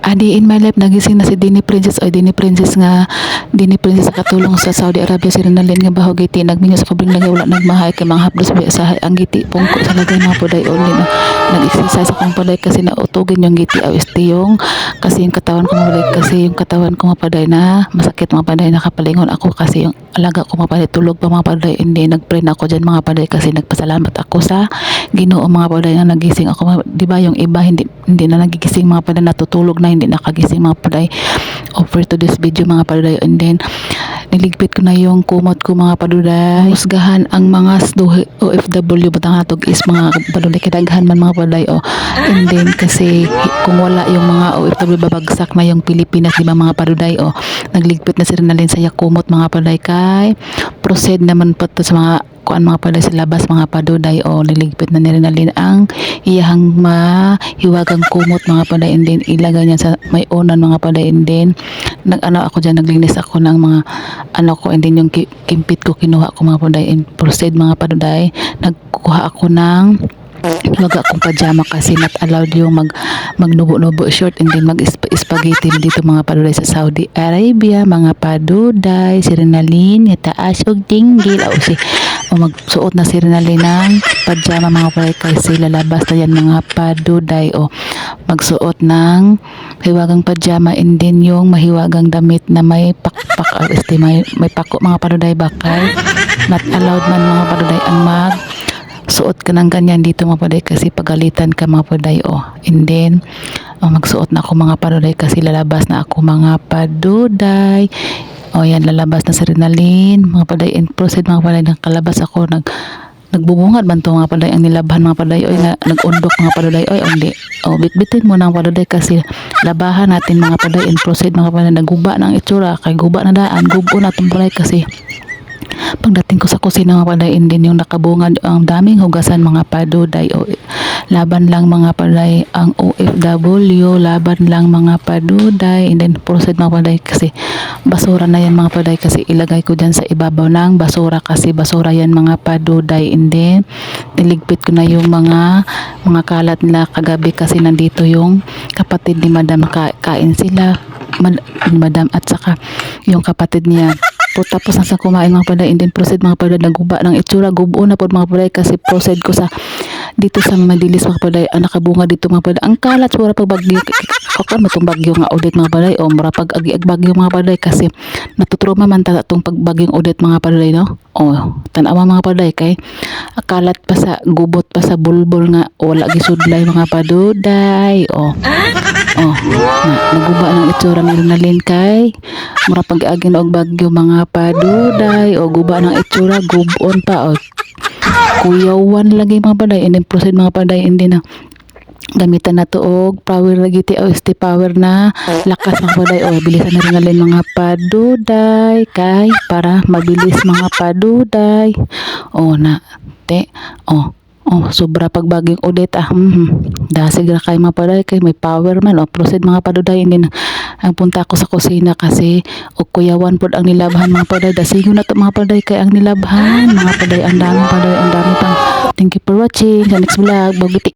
Adi in my life nagising na si Dini Princess o Dini Princess sa katulong sa Saudi Arabia si Rinalyn nga baho giti nagminyo sa kabring lagay wala nagmahay kay mga hapdos sa ang giti pungko sa lagay mga puday only na nag-exercise akong puday kasi nautugin yung giti aw istiyong kasi yung katawan ko mga puday na masakit mga puday nakapalingon ako kasi yung alaga ko mga puday tulog pa mga puday hindi nagpray na ako dyan mga puday kasi nagpasalamat ako sa Ginoo mga puday na nagising ako di ba yung iba hindi na nagigising mga puday natutulog na hindi nakagising mga paday. Over to this video mga paday, and then niligpit ko na yung kumot ko mga paday. Husgahan ang mga OFW batang hatog is mga paday kadaghan man mga paday and then kasi kung wala yung mga OFW babagsak na yung Pilipinas di ba mga paday nagligpit na si Rinalyn sa kumot mga paday kay proceed naman pa to sa mga kuan mga paday sa labas mga paduday niligpit na ni Rinalyn ang iyahang mahiwagang kumot mga paday and then ilagay niya sa may unan mga paday and then ako dyan naglinis ako ng mga ko and then yung kimpit ko kinuha ko mga paday and proceed mga paduday nagkuha ako ng wag akong pajama kasi not allowed yung magnubo-nubo short and then mag-spaghetti dito mga paduday sa Saudi Arabia mga paduday si Rinalyn taas og tinggil magsuot na si Rinalyn ng pajama mga paduday kasi lalabas na yan mga paduday magsuot ng hiwagang pajama and then yung mahiwagang damit na may pakpak may pako mga paduday bakay not allowed man mga paduday ang suot ka ng ganyan dito mga paday kasi pagalitan ka mga paday and then magsuot na ako mga paduday kasi lalabas na ako mga paduday yan lalabas na si Rinalyn mga paday and proceed mga paday nakalabas ako nagbubungad man to mga paday ang nilabhan mga paday nag-undok mga paduday hindi bitbitin mo ng paduday kasi labahan natin mga paday and proceed mga paday naguba ng itsura kay guba na daan gubo na itong paday kasi pagdating ko sa kusina mga paday and then yung nakabungad ang daming hugasan mga paduday laban lang mga paday ang OFW laban lang mga paduday and then proceed mga paday kasi basura na yan mga paday kasi ilagay ko dyan sa ibabaw ng basura kasi basura yan mga paduday and then niligpit ko na yung mga kalat nila kagabi kasi nandito yung kapatid ni Madam kain sila Madam at saka yung kapatid niya tapos nasa kumain mga paday and then proceed mga paday naguba ng itsura gubo na po mga paday kasi proceed ko sa dito sa Madilis mga paday nakabunga dito mga paday ang kalat wala pag bagyo ako matong bagyo nga ulit mga paday mura pag agi bagyo mga paday kasi natutruma man ta tong pagbagyong ulit mga paday no tanawa mga paday kay kalat pa sa gubot pa sa bulbol nga wala gisudlay mga paduday naguba ng itsura ni Rinalyn kay mura pag-agi og bagyo mga paduday guba ng itsura gubon pa kuyawan lagi mga paday and then proceed mga paday and then gamitan na to og power lagi ti power na lakas mga paday bilisan na Rinalyn mga paduday kay para mabilis mga paduday na te sobra pagbagyong ulit dasig ra kay mga paday kay may power man proceed mga paduday and then ang punta ako sa kusina kasi kuyawan pod ang nilabhan mga paday dasigo na to mga paday kay ang nilabhan mga paday ang dami pang thank you for watching sa next vlog bagiti